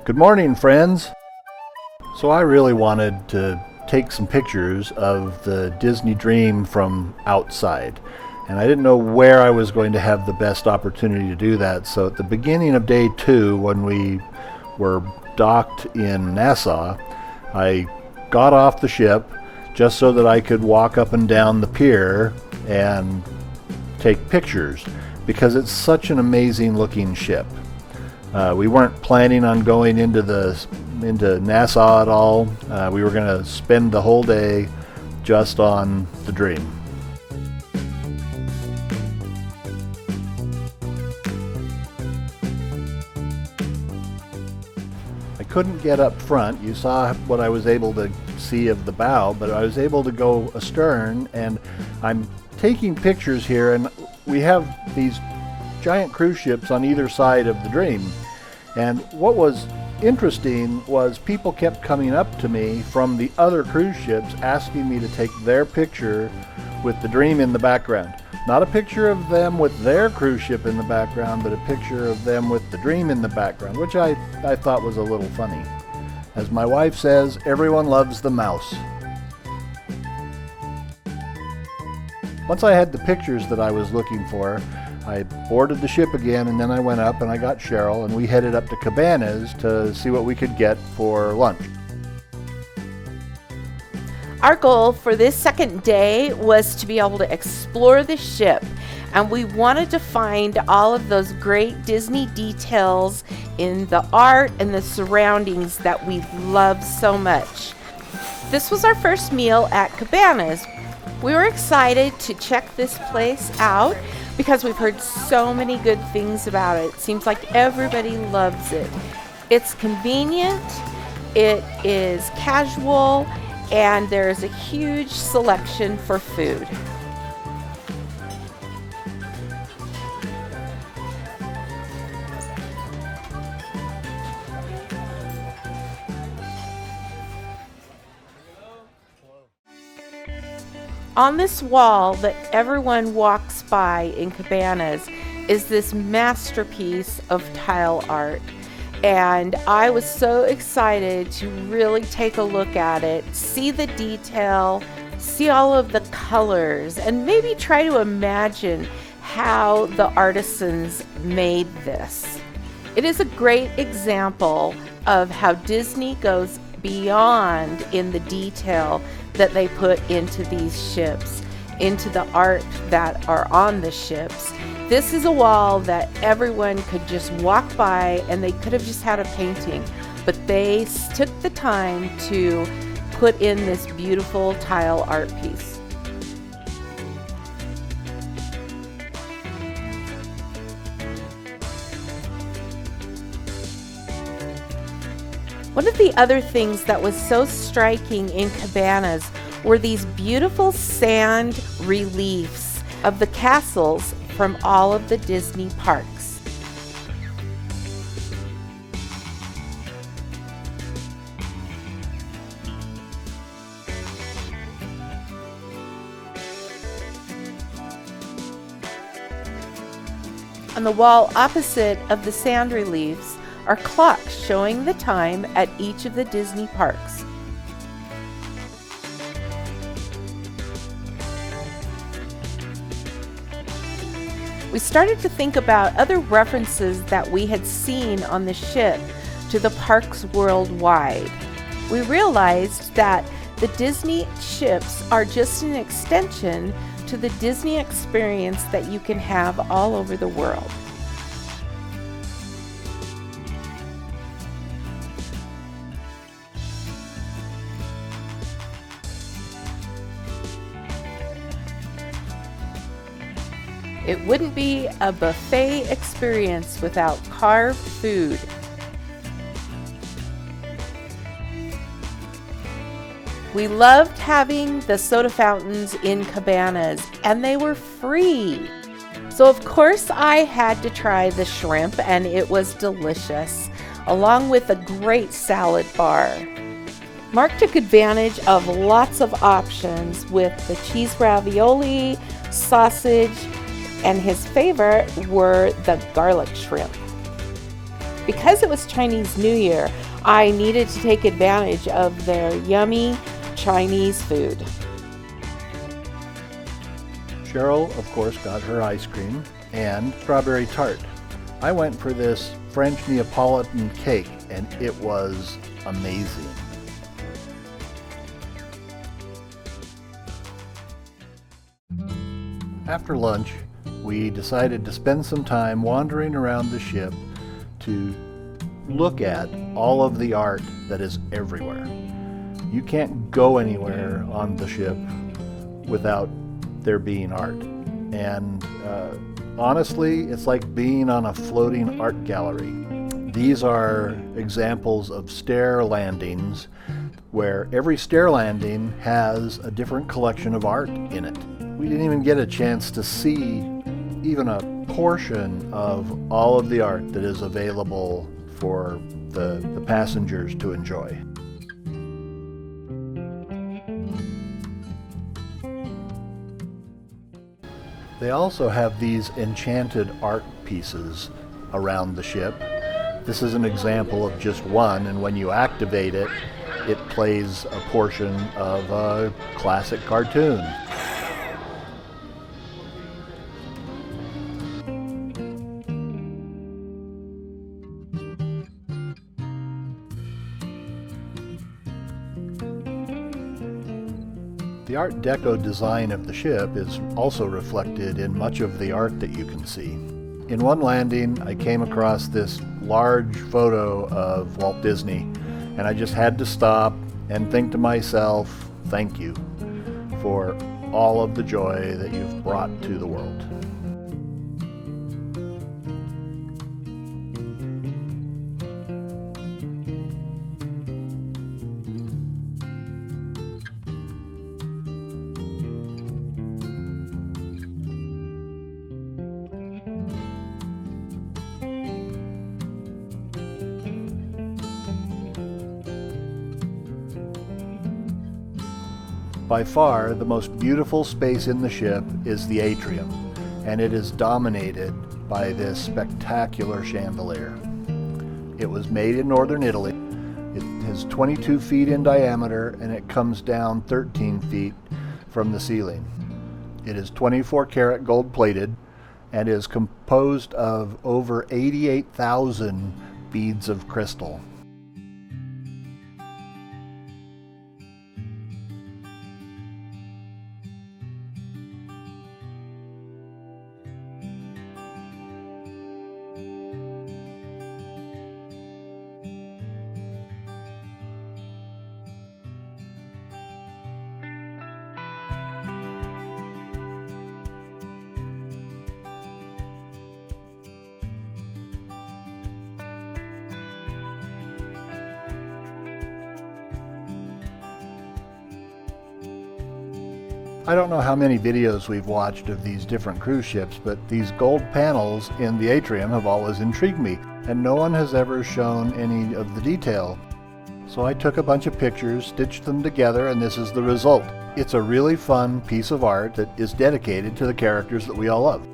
Good morning, friends. So I really wanted to take some pictures of the Disney Dream from outside, and I didn't know where I was going to have the best opportunity to do that. So at the beginning of day 2, when we were docked in Nassau, I got off the ship just so that I could walk up and down the pier and take pictures, because it's such an amazing looking ship. We weren't planning on going into Nassau at all. We were going to spend the whole day just on the Dream. I couldn't get up front. You saw what I was able to see of the bow, but I was able to go astern, and I'm taking pictures here, and we have these giant cruise ships on either side of the Dream. And what was interesting was people kept coming up to me from the other cruise ships asking me to take their picture with the Dream in the background. Not a picture of them with their cruise ship in the background, but a picture of them with the Dream in the background, which I thought was a little funny. As my wife says, everyone loves the mouse. Once I had the pictures that I was looking for, I boarded the ship again, and then I went up and I got Cheryl, and we headed up to Cabanas to see what we could get for lunch. Our goal for this second day was to be able to explore the ship, and we wanted to find all of those great Disney details in the art and the surroundings that we love so much. This was our first meal at Cabanas. We were excited to check this place out because we've heard so many good things about it. It seems like everybody loves it. It's convenient, it is casual, and there is a huge selection for food. On this wall that everyone walks by in Cabanas is this masterpiece of tile art. And I was so excited to really take a look at it, see the detail, see all of the colors, and maybe try to imagine how the artisans made this. It is a great example of how Disney goes beyond in the detail that they put into these ships, into the art that are on the ships. This is a wall that everyone could just walk by and they could have just had a painting, but they took the time to put in this beautiful tile art piece. One of the other things that was so striking in Cabanas were these beautiful sand reliefs of the castles from all of the Disney parks. On the wall opposite of the sand reliefs are clocks showing the time at each of the Disney parks. We started to think about other references that we had seen on the ship to the parks worldwide. We realized that the Disney ships are just an extension to the Disney experience that you can have all over the world. It wouldn't be a buffet experience without carved food. We loved having the soda fountains in Cabanas, and they were free. So of course I had to try the shrimp, and it was delicious, along with a great salad bar. Mark took advantage of lots of options with the cheese ravioli, sausage, and his favorite were the garlic shrimp. Because it was Chinese New Year, I needed to take advantage of their yummy Chinese food. Cheryl, of course, got her ice cream and strawberry tart. I went for this French Neapolitan cake, and it was amazing. After lunch, we decided to spend some time wandering around the ship to look at all of the art that is everywhere. You can't go anywhere on the ship without there being art. And honestly, it's like being on a floating art gallery. These are examples of stair landings where every stair landing has a different collection of art in it. We didn't even get a chance to see even a portion of all of the art that is available for the passengers to enjoy. They also have these enchanted art pieces around the ship. This is an example of just one, and when you activate it, it plays a portion of a classic cartoon. The Art Deco design of the ship is also reflected in much of the art that you can see. In one landing, I came across this large photo of Walt Disney, and I just had to stop and think to myself, thank you for all of the joy that you've brought to the world. By far, the most beautiful space in the ship is the atrium, and it is dominated by this spectacular chandelier. It was made in northern Italy. It is 22 feet in diameter, and it comes down 13 feet from the ceiling. It is 24 karat gold plated and is composed of over 88,000 beads of crystal. I don't know how many videos we've watched of these different cruise ships, but these gold panels in the atrium have always intrigued me, and no one has ever shown any of the detail. So I took a bunch of pictures, stitched them together, and this is the result. It's a really fun piece of art that is dedicated to the characters that we all love.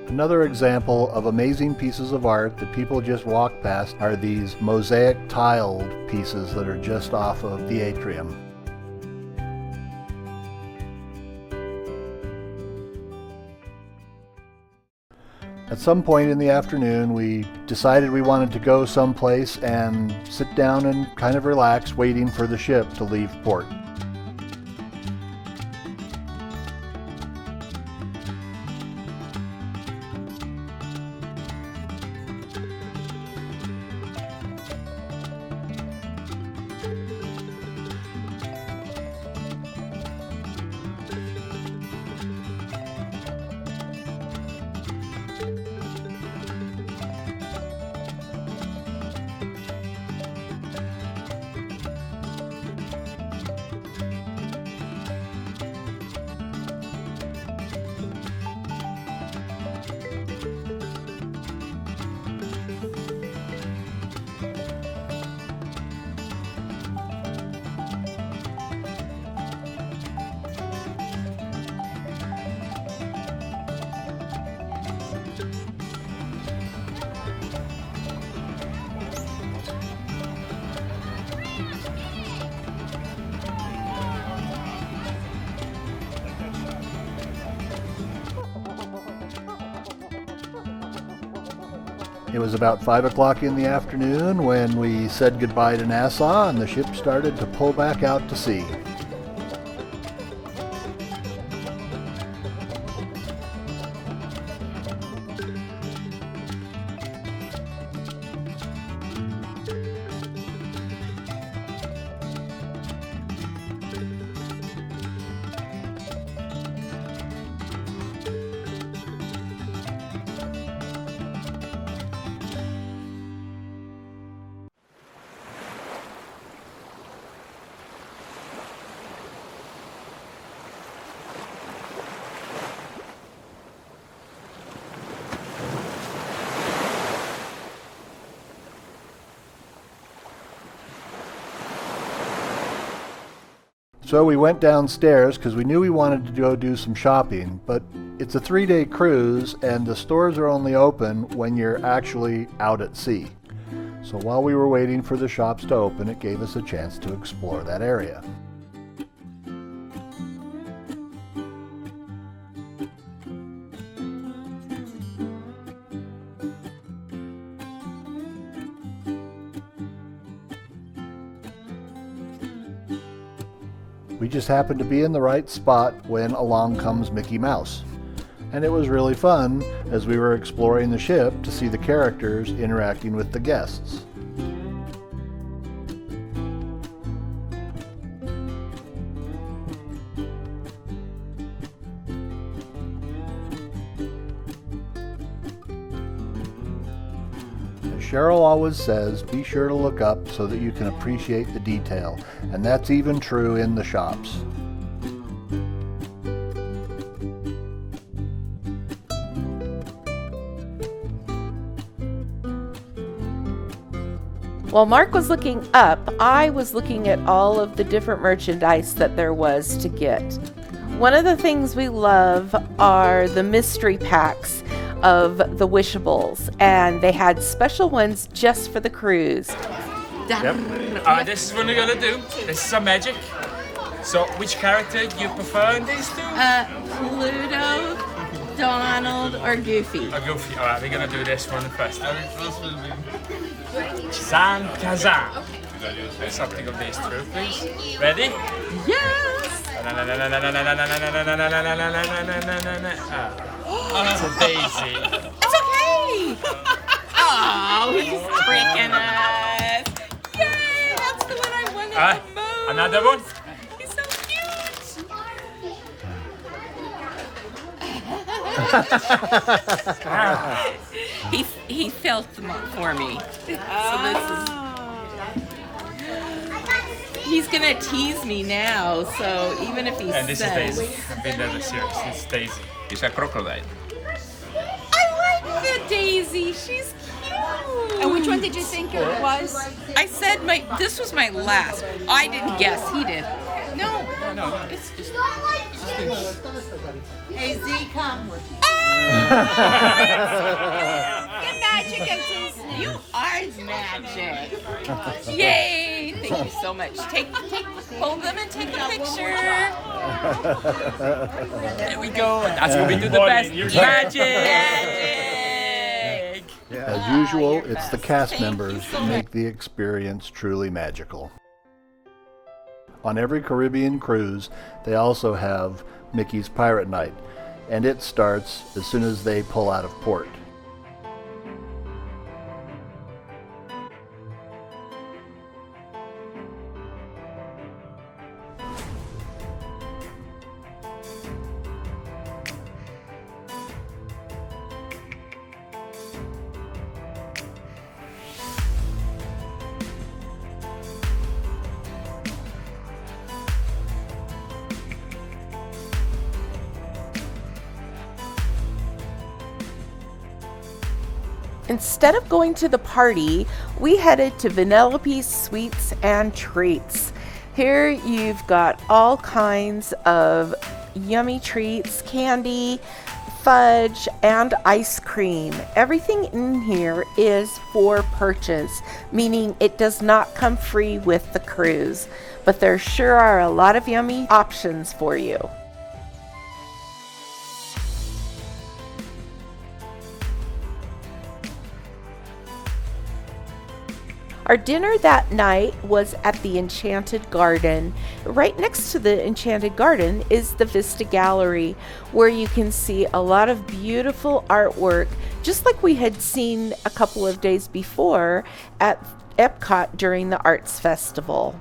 Another example of amazing pieces of art that people just walk past are these mosaic tiled pieces that are just off of the atrium. At some point in the afternoon, we decided we wanted to go someplace and sit down and kind of relax, waiting for the ship to leave port. It was about 5 o'clock in the afternoon when we said goodbye to Nassau and the ship started to pull back out to sea. So we went downstairs because we knew we wanted to go do some shopping, but it's a 3-day cruise and the stores are only open when you're actually out at sea. So while we were waiting for the shops to open, it gave us a chance to explore that area. We just happened to be in the right spot when along comes Mickey Mouse. And it was really fun as we were exploring the ship to see the characters interacting with the guests. Cheryl always says, be sure to look up so that you can appreciate the detail, and that's even true in the shops. While Mark was looking up, I was looking at all of the different merchandise that there was to get. One of the things we love are the mystery packs of the Wishables, and they had special ones just for the cruise. Yep. This is what we're gonna do. This is our magic. So, which character do you prefer in these two? Pluto, Donald, or Goofy? Or Goofy. Alright, we're gonna do this one first. San Kazan. Something of these two, please. Ready? Yes! It's a daisy. It's okay! Oh, he's tricking us! Yay! That's the one I wanted the most! Another one? He's so cute! He felt them up for me. So this is... He's gonna tease me now, so even if he And this says... is Daisy. I've been there the series. It's Daisy. It's a crocodile. I like the Daisy. She's cute. And which one did you think it was? I said this was my last. I didn't guess. He did. No. It's just. Hey, Z, come with me. The magic of Disney. You are magic. Yay! Thank you so much. Hold them and take a picture. There we go. That's what we do the best. Magic. As usual, it's the cast members who make the experience truly magical. On every Caribbean cruise, they also have Mickey's Pirate Night, and it starts as soon as they pull out of port. Instead of going to the party, we headed to Vanellope's Sweets and Treats. Here you've got all kinds of yummy treats, candy, fudge, and ice cream. Everything in here is for purchase, meaning it does not come free with the cruise. But there sure are a lot of yummy options for you. Our dinner that night was at the Enchanted Garden. Right next to the Enchanted Garden is the Vista Gallery, where you can see a lot of beautiful artwork, just like we had seen a couple of days before at Epcot during the Arts Festival.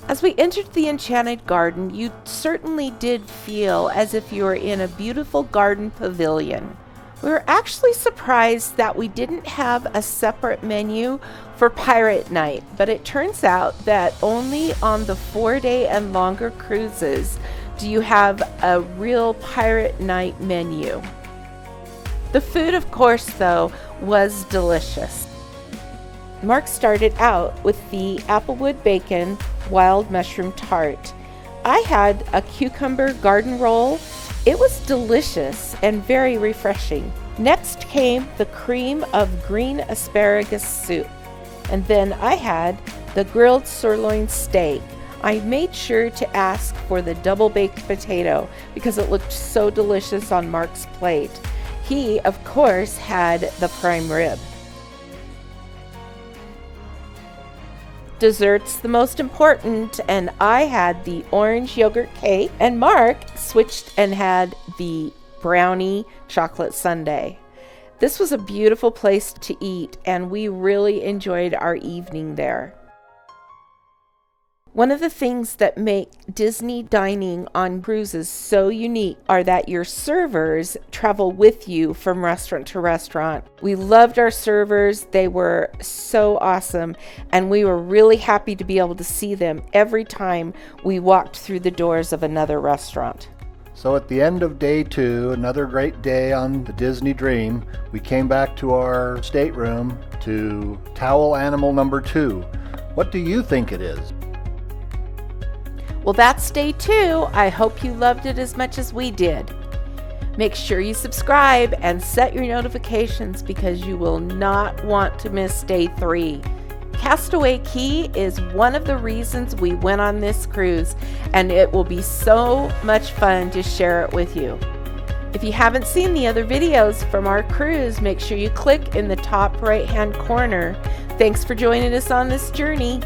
As we entered the Enchanted Garden, you certainly did feel as if you were in a beautiful garden pavilion. We were actually surprised that we didn't have a separate menu for Pirate Night, but it turns out that only on the 4-day and longer cruises do you have a real Pirate Night menu. The food, of course, though, was delicious. Mark started out with the applewood bacon wild mushroom tart. I had a cucumber garden roll. It was delicious and very refreshing. Next came the cream of green asparagus soup. And then I had the grilled sirloin steak. I made sure to ask for the double baked potato because it looked so delicious on Mark's plate. He, of course, had the prime rib. Dessert's the most important, and I had the orange yogurt cake, and Mark switched and had the brownie chocolate sundae. This was a beautiful place to eat, and we really enjoyed our evening there. One of the things that make Disney dining on cruises so unique are that your servers travel with you from restaurant to restaurant. We loved our servers. They were so awesome, and we were really happy to be able to see them every time we walked through the doors of another restaurant. So at the end of day 2, another great day on the Disney Dream, we came back to our stateroom to towel animal number 2. What do you think it is? Well, that's day 2. I hope you loved it as much as we did. Make sure you subscribe and set your notifications because you will not want to miss day 3. Castaway Cay is one of the reasons we went on this cruise, and it will be so much fun to share it with you. If you haven't seen the other videos from our cruise, make sure you click in the top right-hand corner. Thanks for joining us on this journey.